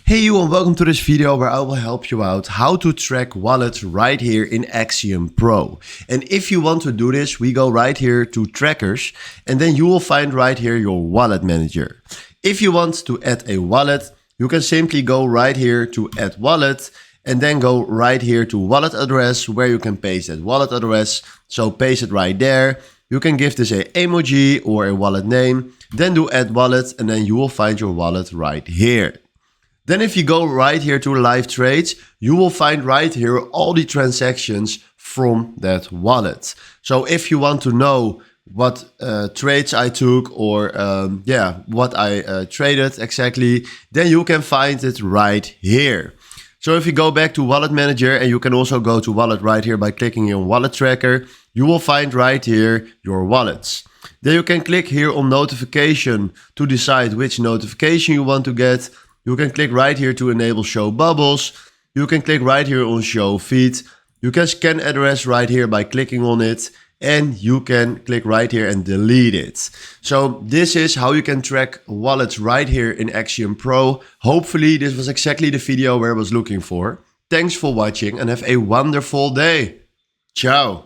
Hey you, and welcome to this video where I will help you out how to track wallets right here in Axiom Pro. And if you want to do this, we go right here to trackers and then you will find right here your wallet manager. If you want to add a wallet, you can simply go right here to add wallet and then go right here to wallet address where you can paste that wallet address. So paste it right there. You can give this a emoji or a wallet name, then do add wallet and then you will find your wallet right here. Then if you go right here to live trades, you will find right here all the transactions from that wallet. So if you want to know what trades I took or what I traded exactly, then you can find it right here. So if you go back to wallet manager, and you can also go to wallet right here by clicking on wallet tracker, you will find right here your wallets. Then you can click here on notification to decide which notification you want to get. You can click right here to enable show bubbles. You can click right here on show feed. You can scan address right here by clicking on it. And you can click right here and delete it. So this is how you can track wallets right here in Axiom Pro. Hopefully this was exactly the video where I was looking for. Thanks for watching and have a wonderful day. Ciao.